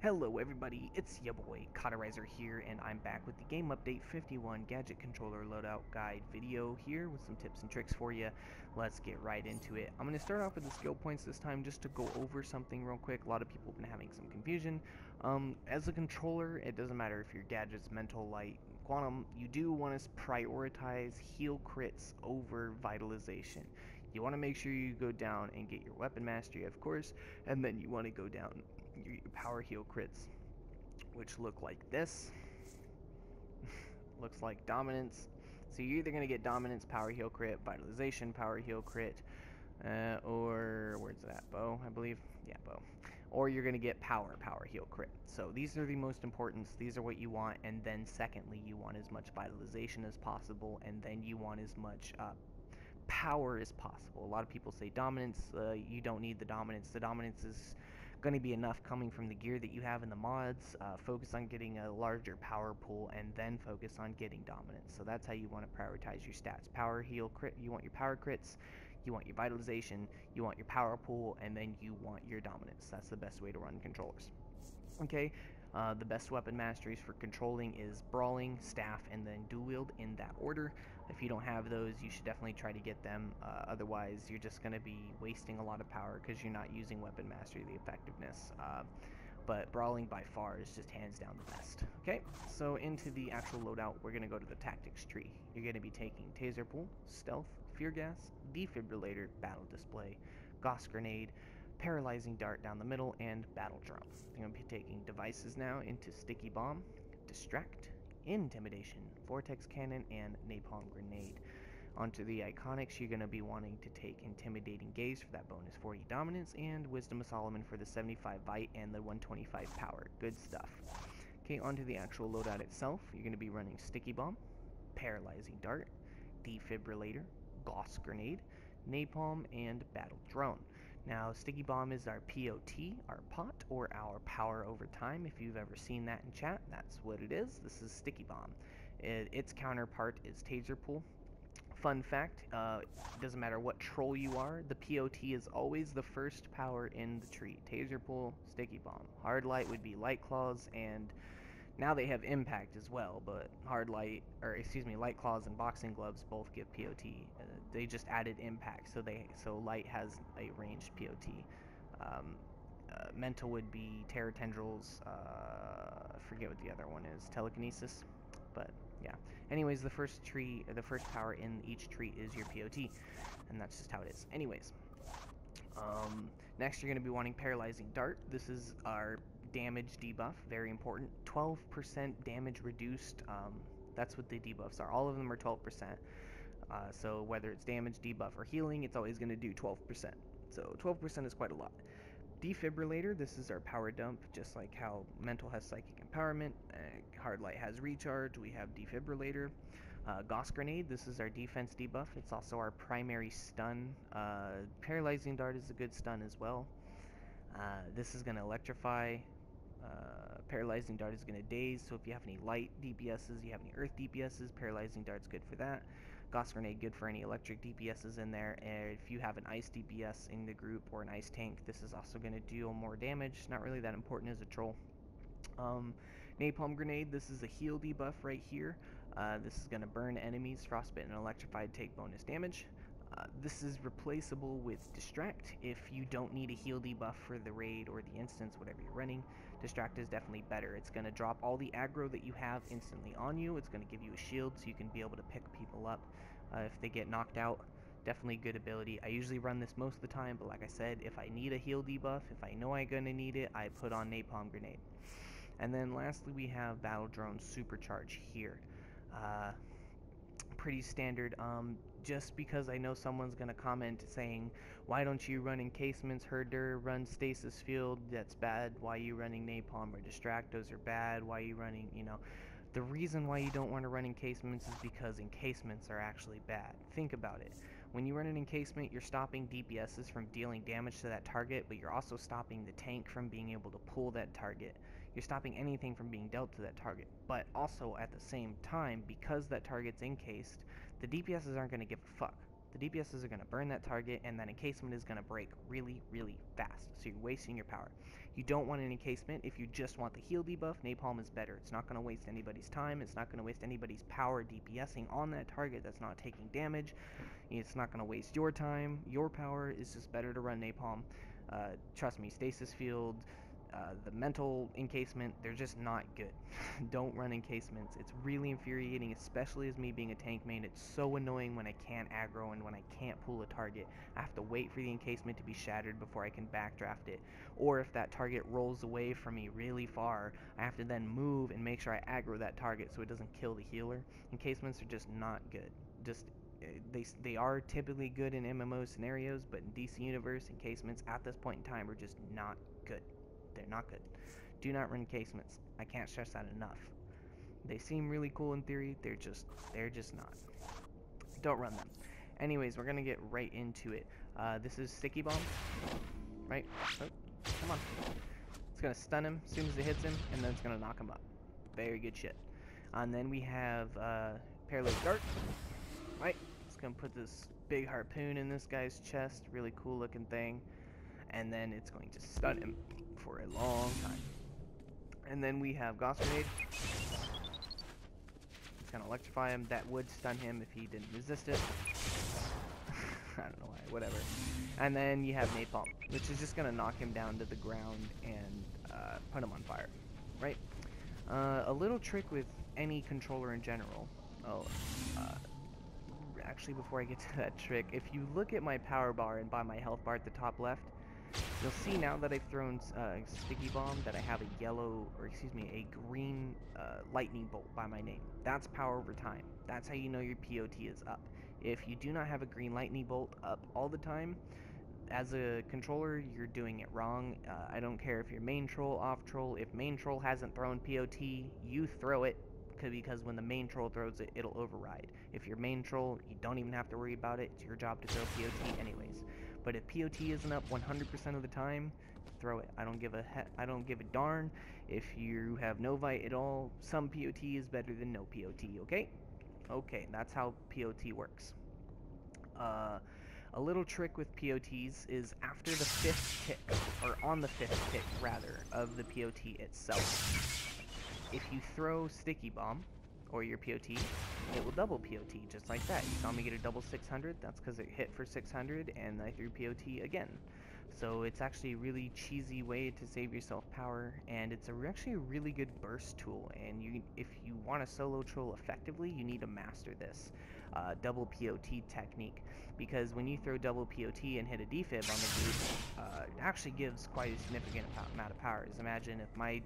Hello everybody, it's your boy Cauterizer here, and I'm back with the Game Update 51 Gadget Controller Loadout Guide video here with some tips and tricks for you. Let's get right into it. I'm going to start off with the skill points this time just to go over something real quick. A lot of people have been having some confusion. As a controller, it doesn't matter if your Gadget's mental, light, quantum, you do want to prioritize heal crits over vitalization. You want to make sure you go down and get your weapon mastery, of course, and then you want to go down your power heal crits, which look like this. Looks like dominance. So you're either going to get dominance, power heal crit, vitalization, power heal crit, or where's that? Bow, I believe. Yeah, bow. Or you're going to get power heal crit. So these are the most important. These are what you want. And then secondly, you want as much vitalization as possible, and then you want as much power as possible. A lot of people say dominance. You don't need the dominance. The dominance is going to be enough coming from the gear that you have in the mods. Focus on getting a larger power pool and then focus on getting dominance. So that's how you want to prioritize your stats. Power heal crit, you want your power crits, you want your vitalization, you want your power pool, and then you want your dominance. That's the best way to run controllers. Okay, the best weapon masteries for controlling is brawling, staff, and then dual wield in that order. If you don't have those, you should definitely try to get them. Otherwise, you're just going to be wasting a lot of power because you're not using weapon mastery, the effectiveness. But brawling by far is just hands down the best. Okay, so into the actual loadout, we're going to go to the tactics tree. You're going to be taking taser pull, stealth, fear gas, defibrillator, battle display, gauss grenade, paralyzing dart down the middle, and battle drum. I'm going to be taking devices now into sticky bomb, distract, intimidation, vortex cannon, and napalm grenade. Onto the iconics, you're going to be wanting to take intimidating gaze for that bonus 40 dominance, and wisdom of Solomon for the 75 bite and the 125 power. Good stuff. Okay, onto the actual loadout itself, you're going to be running sticky bomb, paralyzing dart, defibrillator, gauss grenade, napalm, and battle drone. Now, sticky bomb is our POT, our pot, or our power over time. If you've ever seen that in chat, that's what it is. This is sticky bomb. Its counterpart is taser pull. Fun fact, doesn't matter what troll you are, the POT is always the first power in the tree. Taser pull, sticky bomb. Hard light would be light claws, and now they have impact as well, but light claws and boxing gloves both give POT. They just added impact, so light has a ranged POT. Mental would be terror tendrils. I forget what the other one is. Telekinesis, but yeah. Anyways, the first power in each tree is your POT, and that's just how it is. Anyways, next you're going to be wanting paralyzing dart. This is our damage debuff, very important. 12% damage reduced. That's what the debuffs are. All of them are 12%. So whether it's damage, debuff, or healing, it's always going to do 12%. So 12% is quite a lot. Defibrillator, this is our power dump, just like how mental has psychic empowerment, hard light has recharge, we have defibrillator. Gauss grenade, this is our defense debuff, it's also our primary stun. Paralyzing dart is a good stun as well. This is going to electrify. Paralyzing dart is going to daze, so if you have any light DPSs, you have any earth DPSs, paralyzing dart's good for that. Gauss grenade good for any electric DPSs in there, and if you have an ice DPS in the group or an ice tank, this is also going to deal more damage. Not really that important as a troll. Napalm grenade, this is a heal debuff right here. This is going to burn enemies, frostbite and electrified take bonus damage. This is replaceable with Distract if you don't need a heal debuff for the raid or the instance, whatever you're running. Distract is definitely better. It's going to drop all the aggro that you have instantly on you. It's going to give you a shield so you can be able to pick people up if they get knocked out. Definitely good ability. I usually run this most of the time, but like I said, if I need a heal debuff, if I know I'm going to need it, I put on Napalm Grenade. And then lastly, we have Battle Drone Supercharge here. Pretty standard. Just because I know someone's going to comment saying, why don't you run encasements, herder, run stasis field, that's bad, why are you running napalm or distract, those are bad, why are you running, the reason why you don't want to run encasements is because encasements are actually bad. Think about it. When you run an encasement, you're stopping DPSs from dealing damage to that target, but you're also stopping the tank from being able to pull that target. You're stopping anything from being dealt to that target. But also, at the same time, because that target's encased, the DPSs aren't going to give a fuck. the DPSs are going to burn that target, and that encasement is going to break really, really fast. So you're wasting your power. You don't want an encasement. If you just want the heal debuff, Napalm is better. It's not going to waste anybody's time. It's not going to waste anybody's power DPSing on that target that's not taking damage. It's not going to waste your time. Your power is just better to run Napalm. Trust me, Stasis Field, the mental encasement, they're just not good. Don't run encasements. It's really infuriating, especially as me being a tank main. It's so annoying when I can't aggro and when I can't pull a target. I have to wait for the encasement to be shattered before I can backdraft it. Or if that target rolls away from me really far, I have to then move and make sure I aggro that target so it doesn't kill the healer. Encasements are just not good. They are typically good in MMO scenarios, but in DC Universe, encasements at this point in time are just not good. They're not good. Do not run encasements. I can't stress that enough. They seem really cool in theory. They're just not. Don't run them. Anyways, we're gonna get right into it. This is Sticky Bomb, right? Oh, come on. It's gonna stun him as soon as it hits him, and then it's gonna knock him up. Very good shit. And then we have Paralytic Dart, right? It's gonna put this big harpoon in this guy's chest. Really cool looking thing. And then it's going to stun him for a long time. And then we have Gauss Grenade. It's gonna electrify him. That would stun him if he didn't resist it. I don't know why, whatever. And then you have Napalm, which is just gonna knock him down to the ground and put him on fire, right? A little trick with any controller in general. Actually, before I get to that trick, if you look at my power bar and by my health bar at the top left, you'll see now that I've thrown Sticky Bomb that I have a green lightning bolt by my name. That's power over time. That's how you know your POT is up. If you do not have a green lightning bolt up all the time, as a controller, you're doing it wrong. I don't care if you're main troll, off troll. If main troll hasn't thrown POT, you throw it, because when the main troll throws it, it'll override. If you're main troll, you don't even have to worry about it. It's your job to throw POT anyways. But if POT isn't up 100% of the time, throw it. I don't give a darn if you have no Vite at all. Some POT is better than no POT, okay? Okay, that's how POT works. A little trick with POTs is after the 5th tick, or on the 5th tick rather, of the POT itself, if you throw Sticky Bomb, or your POT, it will double POT, just like that. You saw me get a double 600, that's because it hit for 600, and I threw POT again. So it's actually a really cheesy way to save yourself power, and it's actually a really good burst tool, and if you want to solo troll effectively, you need to master this double POT technique, because when you throw double POT and hit a defib on the group, it actually gives quite a significant amount of powers. Imagine if my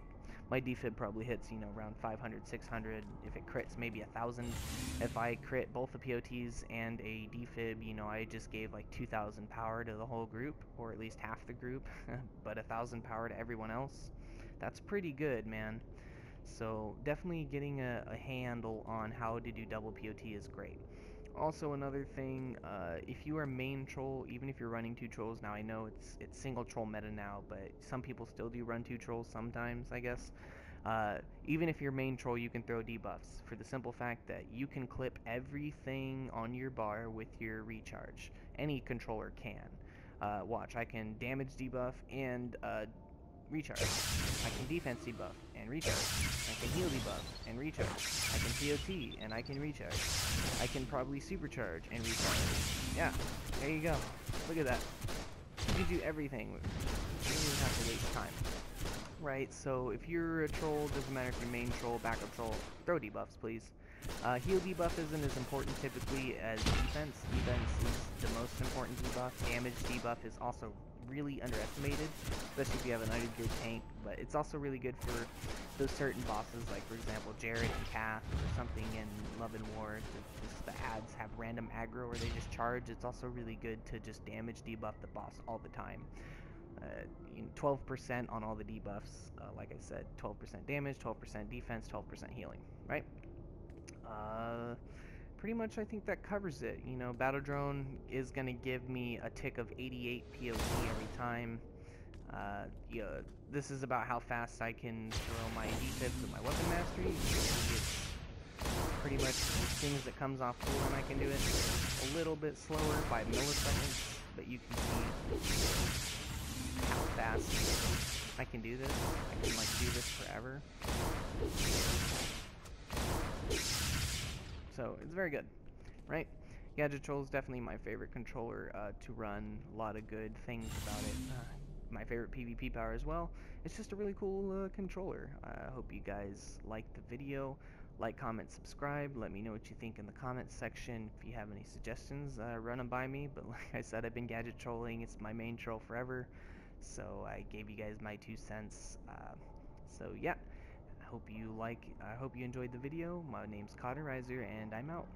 defib probably hits, around 500, 600. If it crits, maybe 1,000. If I crit both the POTs and a defib, I just gave like 2,000 power to the whole group, or at least half the group, but 1,000 power to everyone else. That's pretty good, man. So definitely getting a handle on how to do double POT is great. Also, another thing, if you are main troll, even if you're running 2 trolls, now I know it's single troll meta now, but some people still do run 2 trolls sometimes, I guess. Even if you're main troll, you can throw debuffs, for the simple fact that you can clip everything on your bar with your recharge. Any controller can. Watch, I can damage debuff and recharge. I can defense debuff and recharge. I can heal debuff and recharge. I can POT and I can recharge. I can probably supercharge and recharge. Yeah, there you go. Look at that. You can do everything. You don't even have to waste time. Right, so if you're a troll, doesn't matter if you're main troll, backup troll, throw debuffs, please. Heal debuff isn't as important typically as defense. Defense is the most important debuff. Damage debuff is also really underestimated, especially if you have an under-gear tank, but it's also really good for those certain bosses, like for example Jared and Kath, or something in Love and War. The ads have random aggro where they just charge. It's also really good to just damage debuff the boss all the time. 12% on all the debuffs, like I said, 12% damage, 12% defense, 12% healing, right? Pretty much I think that covers it. Battle Drone is going to give me a tick of 88 POT every time. This is about how fast I can throw my defibs with my weapon mastery. pretty much things that comes off cool, and I can do it a little bit slower by milliseconds, but you can see how fast I can do this. I can like do this forever. So it's very good, right? Gadget is definitely my favorite controller to run. A lot of good things about it. My favorite PvP power as well. It's just a really cool controller. I hope you guys liked the video. Like, comment, subscribe. Let me know what you think in the comments section. If you have any suggestions, run them by me. But like I said, I've been gadget trolling. It's my main troll forever. So I gave you guys my 2 cents. So yeah, I hope you enjoyed the video. My name's Cauterizer, and I'm out.